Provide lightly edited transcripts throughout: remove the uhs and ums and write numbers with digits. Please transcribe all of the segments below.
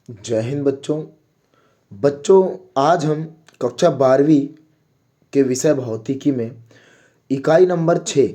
जय हिंद बच्चों। आज हम कक्षा 12वीं के विषय भौतिकी में इकाई नंबर 6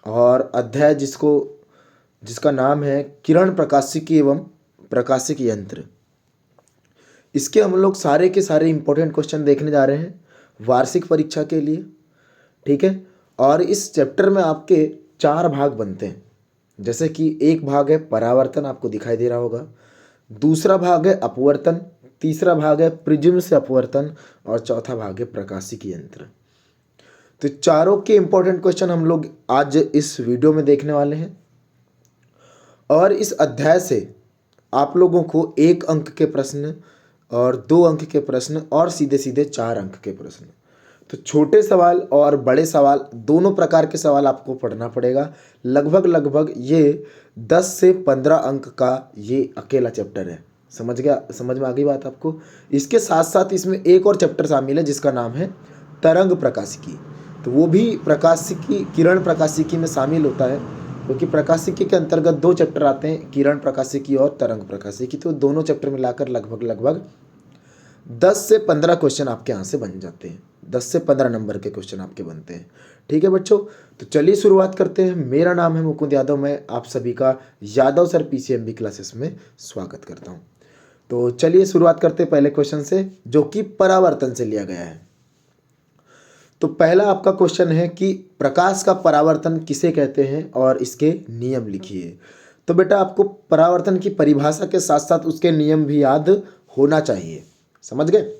और अध्याय जिसका नाम है किरण प्रकाशिकी एवं प्रकाशिक यंत्र। इसके हम लोग सारे के सारे इम्पोर्टेंट क्वेश्चन देखने जा रहे हैं वार्षिक परीक्षा के लिए। ठीक है। और इस चैप्टर में आपके 4 भाग बनते हैं। जैसे कि एक भाग है परावर्तन, आपको दिखाई दे रहा होगा। दूसरा भाग है अपवर्तन, तीसरा भाग है प्रिज्म से अपवर्तन और चौथा भाग है प्रकाशिकी यंत्र। तो चारों के इंपॉर्टेंट क्वेश्चन हम लोग आज इस वीडियो में देखने वाले हैं। और इस अध्याय से आप लोगों को 1 अंक के प्रश्न और 2 अंक के प्रश्न और सीधे सीधे 4 अंक के प्रश्न, तो छोटे सवाल और बड़े सवाल दोनों प्रकार के सवाल आपको पढ़ना पड़ेगा। लगभग ये 10 से 15 अंक का ये अकेला चैप्टर है। समझ में आ गई बात आपको। इसके साथ साथ इसमें एक और चैप्टर शामिल है जिसका नाम है तरंग प्रकाशिकी। तो वो भी प्रकाशिकी किरण प्रकाशिकी में शामिल होता है, क्योंकि प्रकाशिकी के अंतर्गत 2 चैप्टर आते हैं, किरण प्रकाशिकी और तरंग प्रकाशिकी। तो दोनों चैप्टर मिलाकर लगभग 10 से 15 क्वेश्चन आपके यहाँ से बन जाते हैं। 10 से 15 नंबर के क्वेश्चन आपके बनते हैं। ठीक है बच्चों, तो चलिए शुरुआत करते हैं। मेरा नाम है मुकुंद यादव, मैं आप सभी का यादव सर पीसीएमबी क्लासेस में स्वागत करता हूँ। तो चलिए शुरुआत करते हैं पहले क्वेश्चन से, जो कि परावर्तन से लिया गया है। तो पहला आपका क्वेश्चन है कि प्रकाश का परावर्तन किसे कहते हैं और इसके नियम लिखिए। तो बेटा आपको परावर्तन की परिभाषा के साथ साथ उसके नियम भी याद होना चाहिए। समझ गए।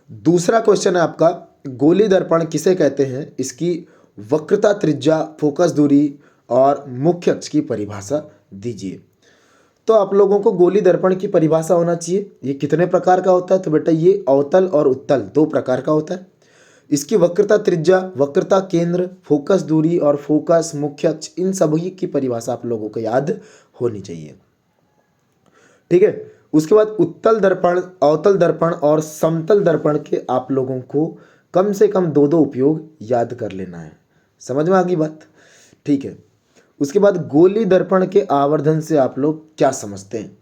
दूसरा क्वेश्चन है आपका, गोली दर्पण किसे कहते हैं, इसकी वक्रता, त्रिज्या, फोकस दूरी और मुख्य अक्ष की परिभाषा दीजिए। तो आप लोगों को गोली दर्पण की परिभाषा होना चाहिए। ये कितने प्रकार का होता है, तो बेटा ये अवतल और उत्तल 2 प्रकार का होता है। इसकी वक्रता, त्रिज्या, वक्रता केंद्र, फोकस दूरी और फोकस मुख्य अक्ष, इन सभी की परिभाषा आप लोगों को याद होनी चाहिए। ठीक है। उसके बाद उत्तल दर्पण, अवतल दर्पण और समतल दर्पण के आप लोगों को कम से कम 2 उपयोग याद कर लेना है। समझ में आ गई बात। ठीक है। उसके बाद गोली दर्पण के आवर्धन से आप लोग क्या समझते हैं।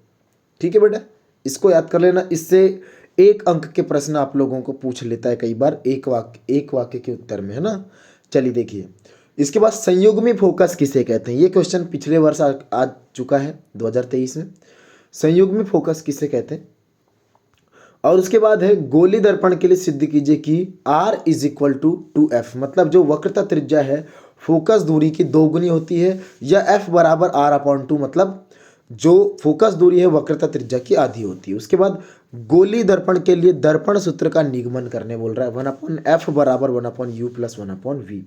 ठीक है बेटा, इसको याद कर लेना। इससे 1 अंक के प्रश्न आप लोगों को पूछ लेता है कई बार, एक वाक्य के उत्तर में, है ना। चलिए देखिए। इसके बाद संयुग्मी फोकस किसे कहते हैं। ये क्वेश्चन पिछले वर्ष आ चुका है 2023 में। संयुग्मी फोकस किसे कहते हैं। और उसके बाद है गोली दर्पण के लिए सिद्ध कीजिए कि R = 2F, मतलब जो वक्रता त्रिज्या है फोकस दूरी की 2 गुनी होती है, या F = R/2, मतलब जो फोकस दूरी है वक्रता त्रिज्या की आधी होती है। उसके बाद गोली दर्पण के लिए दर्पण सूत्र का निगमन करने बोल रहा है, 1/f = 1/u + 1/v।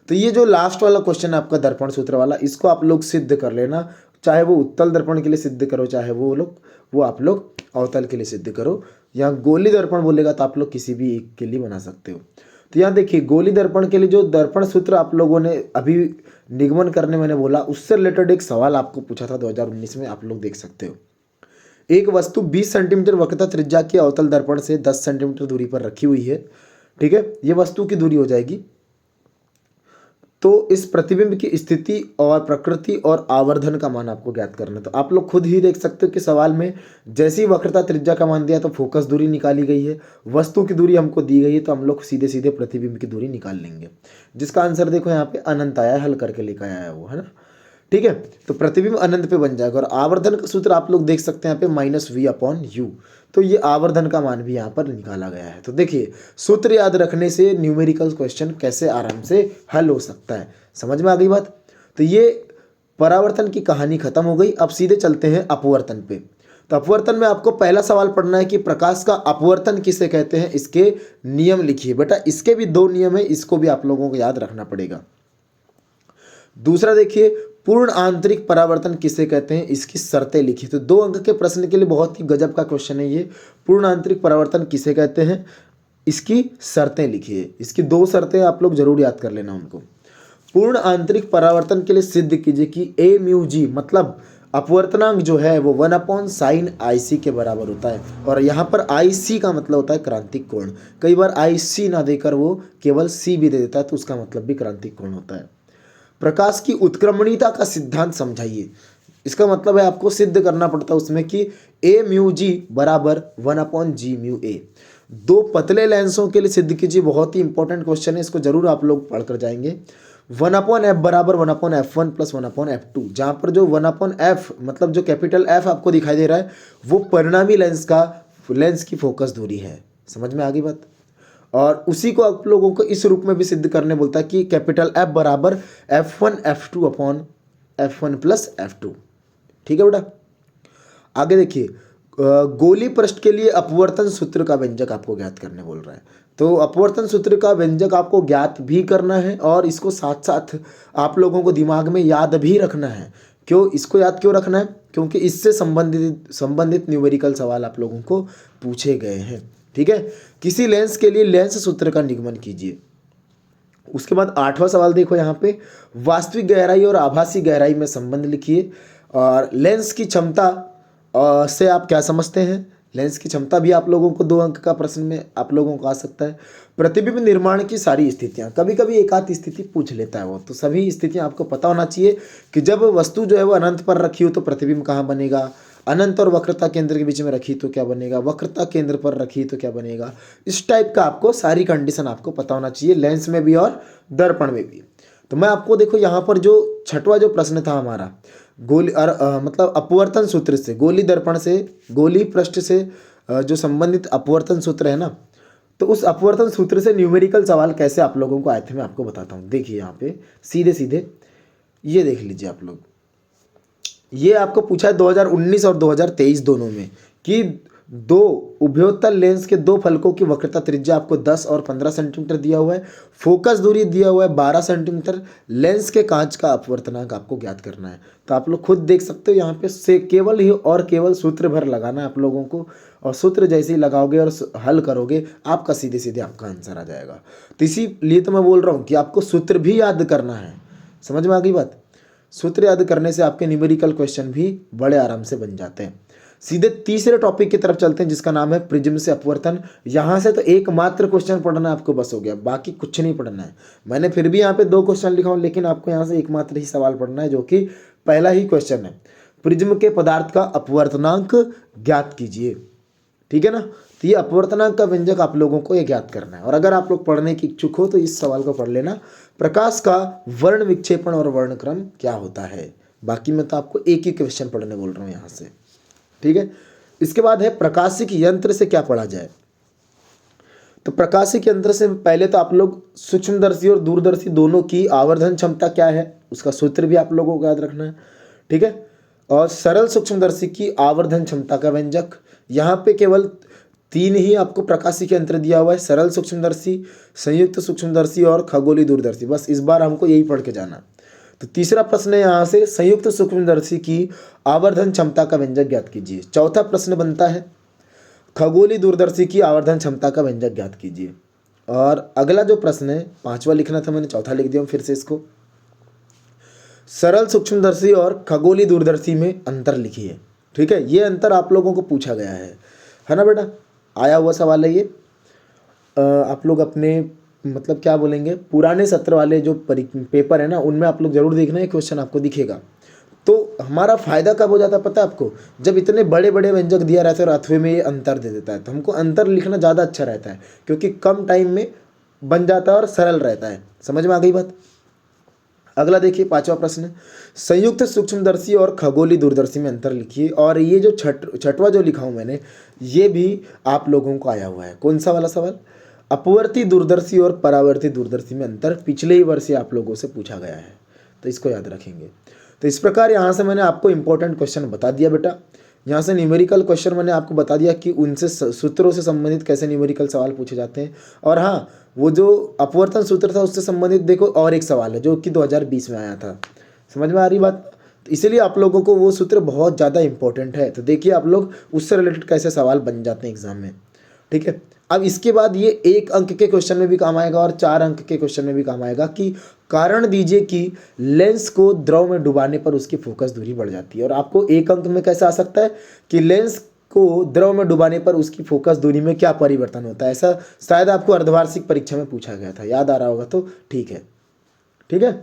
तो ये जो लास्ट वाला क्वेश्चन है आपका दर्पण सूत्र वाला, इसको आप लोग सिद्ध कर लेना। चाहे वो उत्तल दर्पण के लिए सिद्ध करो, चाहे वो आप लोग अवतल के लिए सिद्ध करो। यहाँ गोली दर्पण बोलेगा तो आप लोग किसी भी एक के लिए बना सकते हो। तो यहाँ देखिए, गोली दर्पण के लिए जो दर्पण सूत्र आप लोगों ने अभी निगमन करने मैंने बोला, उससे रिलेटेड एक सवाल आपको पूछा था 2019 में, आप लोग देख सकते हो। एक वस्तु 20 सेंटीमीटर वक्रता त्रिज्या के अवतल दर्पण से 10 सेंटीमीटर दूरी पर रखी हुई है। ठीक है, ये वस्तु की दूरी हो जाएगी। तो इस प्रतिबिंब की स्थिति और प्रकृति और आवर्धन का मान आपको ज्ञात करना है। तो आप लोग खुद ही देख सकते हो कि सवाल में जैसी वक्रता त्रिज्या का मान दिया तो फोकस दूरी निकाली गई है, वस्तु की दूरी हमको दी गई है, तो हम लोग सीधे सीधे प्रतिबिंब की दूरी निकाल लेंगे, जिसका आंसर देखो यहाँ पे अनंत आया है, हल करके लिखा आया है वो, है ना। ठीक है, तो प्रतिबिंब अनंत पे बन जाएगा। और आवर्धन का सूत्र आप लोग देख सकते हैं यहाँ पे -v/u, तो ये आवर्धन का मान भी यहाँ पर निकाला गया है। तो देखिए, सूत्र याद रखने से न्यूमेरिकल क्वेश्चन कैसे आराम से हल हो सकता है। समझ में आ गई बात। तो ये परावर्तन की कहानी खत्म हो गई। अब सीधे चलते हैं अपवर्तन पे। तो अपवर्तन में आपको पहला सवाल पढ़ना है कि प्रकाश का अपवर्तन किसे कहते हैं, इसके नियम लिखिए। बेटा इसके भी 2 नियम है, इसको भी आप लोगों को याद रखना पड़ेगा। दूसरा देखिए, पूर्ण आंतरिक परावर्तन किसे कहते हैं, इसकी शर्तें लिखिए। तो 2 अंक के प्रश्न के लिए बहुत ही गजब का क्वेश्चन है ये। पूर्ण आंतरिक परावर्तन किसे कहते हैं, इसकी शर्तें लिखिए। इसकी 2 शर्तें आप लोग जरूर याद कर लेना उनको। पूर्ण आंतरिक परावर्तन के लिए सिद्ध कीजिए कि a/μg, मतलब अपवर्तनांक जो है वो 1/sin IC के बराबर होता है। और यहाँ पर IC का मतलब होता है क्रांतिक कोण। कई बार IC ना देकर वो केवल C भी दे देता है, तो उसका मतलब भी क्रांतिक कोण होता है। प्रकाश की उत्क्रमणीयता का सिद्धांत समझाइए। इसका मतलब है आपको सिद्ध करना पड़ता है उसमें कि ए म्यू जी बराबर 1/g म्यू ए। दो पतले लेंसों के लिए सिद्ध कीजिए। बहुत ही इंपॉर्टेंट क्वेश्चन है, इसको जरूर आप लोग पढ़कर जाएंगे। 1/f बराबर 1/f1 प्लस 1/f2, जहाँ पर जो 1/f मतलब जो कैपिटल F आपको दिखाई दे रहा है वो परिणामी लेंस की फोकस दूरी है। समझ में आ गई बात। और उसी को आप लोगों को इस रूप में भी सिद्ध करने बोलता है कि कैपिटल F बराबर f1 f2 upon f1 plus f2। ठीक है बेटा। आगे देखिए, गोली पृष्ठ के लिए अपवर्तन सूत्र का व्यंजक आपको ज्ञात करने बोल रहा है। तो अपवर्तन सूत्र का व्यंजक आपको ज्ञात भी करना है और इसको साथ साथ आप लोगों को दिमाग में याद भी रखना है। क्यों इसको याद क्यों रखना है? क्योंकि इससे संबंधित न्यूमेरिकल सवाल आप लोगों को पूछे गए हैं। ठीक है। किसी लेंस के लिए लेंस सूत्र का निगमन कीजिए। उसके बाद 8वां सवाल देखो यहाँ पे, वास्तविक गहराई और आभासी गहराई में संबंध लिखिए। और लेंस की क्षमता से आप क्या समझते हैं? लेंस की क्षमता भी आप लोगों को 2 अंक का प्रश्न में आप लोगों को आ सकता है। प्रतिबिंब निर्माण की सारी स्थितियां, कभी कभी एक आध स्थिति पूछ लेता है वो, तो सभी स्थितियां आपको पता होना चाहिए कि जब वस्तु जो है वो अनंत पर रखी हो तो प्रतिबिंब कहाँ बनेगा, अनंत और वक्रता केंद्र के बीच में रखी तो क्या बनेगा, वक्रता केंद्र पर रखी तो क्या बनेगा। इस टाइप का आपको सारी कंडीशन आपको पता होना चाहिए, लेंस में भी और दर्पण में भी। तो मैं आपको देखो यहाँ पर जो 6वां जो प्रश्न था हमारा, गोली मतलब अपवर्तन सूत्र से, गोली दर्पण से, गोली पृष्ठ से जो संबंधित अपवर्तन सूत्र है ना, तो उस अपवर्तन सूत्र से न्यूमेरिकल सवाल कैसे आप लोगों को आए थे मैं आपको बताता हूँ। देखिए यहाँ पे सीधे सीधे ये देख लीजिए आप लोग, ये आपको पूछा है 2019 और 2023 दोनों में कि दो उभयोत्तल लेंस के 2 फलकों की वक्रता त्रिज्या आपको 10 और 15 सेंटीमीटर दिया हुआ है, फोकस दूरी दिया हुआ है 12 सेंटीमीटर, लेंस के कांच का अपवर्तनांक आपको ज्ञात करना है। तो आप लोग खुद देख सकते हो यहाँ पे से केवल ही और केवल सूत्र भर लगाना है आप लोगों को, और सूत्र जैसे ही लगाओगे और हल करोगे आपका सीधे सीधे आपका आंसर आ जाएगा। तो इसीलिए तो मैं बोल रहा हूँ कि आपको सूत्र भी याद करना है। समझ में आ गई बात। सूत्र याद करने से आपके न्यूमेरिकल क्वेश्चन भी बड़े आराम से बन जाते हैं। सीधे तीसरे टॉपिक की तरफ चलते हैं जिसका नाम है प्रिज्म से अपवर्तन। यहाँ से तो एकमात्र क्वेश्चन पढ़ना आपको बस हो गया, बाकी कुछ नहीं पढ़ना है। मैंने फिर भी यहाँ पे 2 क्वेश्चन लिखा हूँ, लेकिन आपको यहाँ से एकमात्र ही सवाल पढ़ना है जो कि पहला ही क्वेश्चन है, प्रिज्म के पदार्थ का अपवर्तनांक ज्ञात कीजिए। ठीक है ना। तो ये अपवर्तनांक का व्यंजक आप लोगों को ये ज्ञात करना है। और अगर आप लोग पढ़ने की इच्छुक हो तो इस सवाल को पढ़ लेना, प्रकाश का वर्ण विक्षेपण और वर्णक्रम क्या होता है। बाकी मैं तो आपको एक ही क्वेश्चन पढ़ने बोल रहा हूँ यहाँ से। ठीक है। इसके बाद है प्रकाशिक यंत्र से क्या पढ़ा जाए। तो प्रकाशिक यंत्र से पहले तो आप लोग सूक्ष्मदर्शी और दूरदर्शी दोनों की आवर्धन क्षमता क्या है उसका सूत्र भी आप लोगों को याद रखना है। ठीक है। और सरल सूक्ष्मदर्शी की आवर्धन क्षमता का व्यंजक, यहाँ पे केवल 3 ही आपको प्रकाशिक यंत्र दिया हुआ है, सरल सूक्ष्मदर्शी, संयुक्त सूक्ष्मदर्शी और खगोलीय दूरदर्शी। बस इस बार हमको यही पढ़ के जाना। तो तीसरा प्रश्न है यहाँ से, संयुक्त सूक्ष्मदर्शी की आवर्धन क्षमता का व्यंजक ज्ञात कीजिए। चौथा प्रश्न बनता है खगोलीय दूरदर्शी की आवर्धन क्षमता का व्यंजक ज्ञात कीजिए। और अगला जो प्रश्न है 5वां लिखना था मैंने, चौथा लिख दिया फिर से इसको, सरल सूक्ष्मदर्शी और खगोलीय दूरदर्शी में अंतर लिखिए। ठीक है। ये अंतर आप लोगों को पूछा गया है ना बेटा, आया हुआ सवाल है ये। आप लोग अपने मतलब क्या बोलेंगे, पुराने सत्र वाले जो पेपर है ना उनमें आप लोग जरूर देखना, ये क्वेश्चन आपको दिखेगा। तो हमारा फायदा कब हो जाता है पता है आपको, जब इतने बड़े बड़े व्यंजक दिया रहता है और अथवे में ये अंतर दे देता है, तो हमको अंतर लिखना ज़्यादा अच्छा रहता है क्योंकि कम टाइम में बन जाता है और सरल रहता है। समझ में आ गई बात। अगला देखिए 5वां प्रश्न, संयुक्त सूक्ष्मदर्शी और खगोलीय दूरदर्शी में अंतर लिखिए। और ये जो 6वां जो लिखा हूँ मैंने, ये भी आप लोगों को आया हुआ है। कौन सा वाला सवाल, अपवर्ती दूरदर्शी और परावर्ती दूरदर्शी में अंतर, पिछले ही वर्ष आप लोगों से पूछा गया है, तो इसको याद रखेंगे। तो इस प्रकार यहाँ से मैंने आपको इंपॉर्टेंट क्वेश्चन बता दिया बेटा। यहाँ से न्यूमेरिकल क्वेश्चन मैंने आपको बता दिया कि उनसे सूत्रों से संबंधित कैसे न्यूमेरिकल सवाल पूछे जाते हैं। और हाँ, वो जो अपवर्तन सूत्र था उससे संबंधित देखो और एक सवाल है जो कि 2020 में आया था। समझ में आ रही बात। तो इसीलिए आप लोगों को वो सूत्र बहुत ज़्यादा इंपॉर्टेंट है। तो देखिए आप लोग उससे रिलेटेड कैसे सवाल बन जाते हैं एग्जाम में। ठीक है। अब इसके बाद ये 1 अंक के क्वेश्चन में भी काम आएगा और 4 अंक के क्वेश्चन में भी काम आएगा कि कारण दीजिए कि लेंस को द्रव में डुबाने पर उसकी फोकस दूरी बढ़ जाती है। और आपको 1 अंक में कैसा आ सकता है कि लेंस को द्रव में डुबाने पर उसकी फोकस दूरी में क्या परिवर्तन होता है। ऐसा शायद आपको अर्धवार्षिक परीक्षा में पूछा गया था, याद आ रहा होगा तो ठीक है। ठीक है।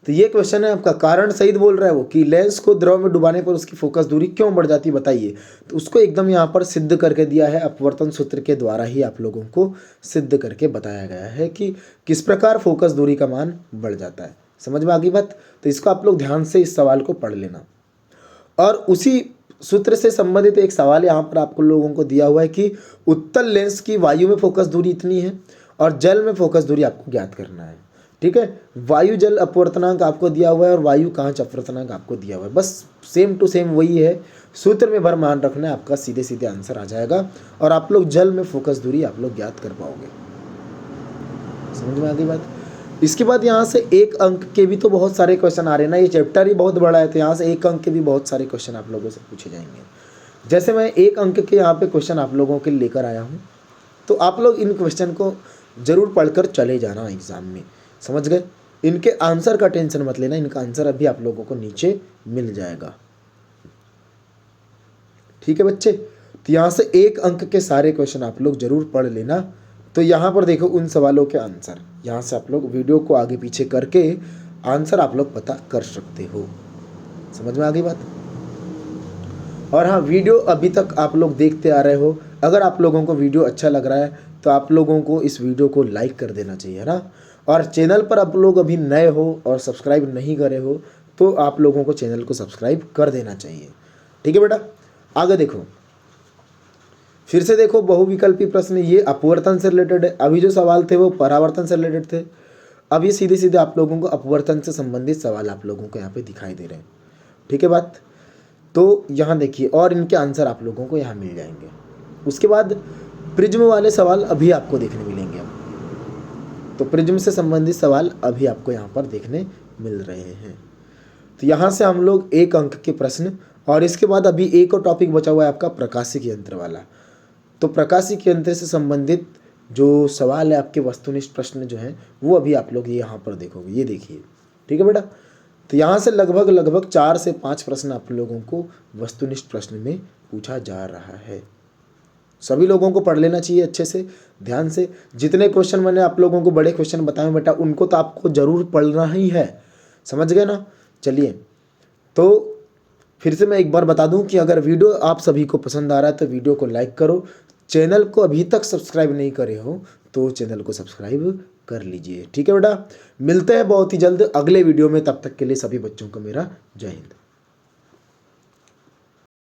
तो ये क्वेश्चन है आपका, कारण सहित बोल रहा है वो कि लेंस को द्रव में डुबाने पर उसकी फोकस दूरी क्यों बढ़ जाती है बताइए। तो उसको एकदम यहाँ पर सिद्ध करके दिया है, अपवर्तन सूत्र के द्वारा ही आप लोगों को सिद्ध करके बताया गया है कि किस प्रकार फोकस दूरी का मान बढ़ जाता है। समझ में आ गई बात। तो इसको आप लोग ध्यान से इस सवाल को पढ़ लेना। और उसी सूत्र से संबंधित एक सवाल यहाँ पर आपको लोगों को दिया हुआ है कि उत्तल लेंस की वायु में फोकस दूरी इतनी है और जल में फोकस दूरी आपको ज्ञात करना है। ठीक है, वायु जल अपवर्तनांक आपको दिया हुआ है और वायु कांच अपवर्तनांक आपको दिया हुआ है। बस सेम टू सेम वही है, सूत्र में भर मान रखना है, आपका सीधे सीधे आंसर आ जाएगा और आप लोग जल में फोकस दूरी आप लोग ज्ञात कर पाओगे। समझ में आ गई बात। इसके बाद यहाँ से 1 अंक के भी तो बहुत सारे क्वेश्चन आ रहे हैं ना, ये चैप्टर ही बहुत बड़ा है, तो यहाँ से 1 अंक के भी बहुत सारे क्वेश्चन आप लोगों से पूछे जाएंगे। जैसे मैं 1 अंक के यहाँ पे क्वेश्चन आप लोगों के लेकर आया हूँ, तो आप लोग इन क्वेश्चन को जरूर पढ़कर चले जाना एग्जाम में। समझ गए। इनके आंसर का टेंशन मत लेना, इनका आंसर अभी आप लोगों को नीचे मिल जाएगा। ठीक है बच्चे, तो यहाँ से 1 अंक के सारे क्वेश्चन आप लोग जरूर पढ़ लेना। तो यहाँ पर देखो उन सवालों के आंसर, यहाँ से आप लोग वीडियो को आगे पीछे करके आंसर आप लोग पता कर सकते हो। समझ में आ गई बात। और हाँ, वीडियो अभी तक आप लोग देखते आ रहे हो, अगर आप लोगों को वीडियो अच्छा लग रहा है तो आप लोगों को इस वीडियो को लाइक कर देना चाहिए, है ना। और चैनल पर आप लोग अभी नए हो और सब्सक्राइब नहीं करे हो तो आप लोगों को चैनल को सब्सक्राइब कर देना चाहिए। ठीक है बेटा, आगे देखो, फिर से देखो बहुविकल्पी प्रश्न, ये अपवर्तन से रिलेटेड है। अभी जो सवाल थे वो परावर्तन से रिलेटेड थे, अब ये सीधे सीधे आप लोगों को अपवर्तन से संबंधित सवाल आप लोगों को यहाँ पे दिखाई दे रहे हैं। ठीक है बात। तो यहाँ देखिए, और इनके आंसर आप लोगों को यहाँ मिल जाएंगे। उसके बाद प्रिज्म वाले सवाल अभी आपको देखने मिलेंगे। अब तो प्रिज्म से संबंधित सवाल अभी आपको यहाँ पर देखने मिल रहे हैं। तो यहाँ से हम लोग 1 अंक के प्रश्न, और इसके बाद अभी एक और टॉपिक बचा हुआ है आपका प्रकाशिक यंत्र वाला। तो प्रकाशिक यंत्र से संबंधित जो सवाल है आपके वस्तुनिष्ठ प्रश्न जो हैं वो अभी आप लोग यहाँ पर देखोगे। ये देखिए, ठीक है बेटा। तो यहाँ से लगभग 4 से 5 प्रश्न आप लोगों को वस्तुनिष्ठ प्रश्न में पूछा जा रहा है। सभी लोगों को पढ़ लेना चाहिए अच्छे से, ध्यान से। जितने क्वेश्चन मैंने आप लोगों को बड़े क्वेश्चन बताए बेटा, उनको तो आपको जरूर पढ़ना ही है। समझ गए ना। चलिए, तो फिर से मैं एक बार बता दूं कि अगर वीडियो आप सभी को पसंद आ रहा है तो वीडियो को लाइक करो, चैनल को अभी तक सब्सक्राइब नहीं करे हो तो चैनल को सब्सक्राइब कर लीजिए। ठीक है बेटा, मिलते हैं बहुत ही जल्द अगले वीडियो में, तब तक के लिए सभी बच्चों को मेरा जय हिंद।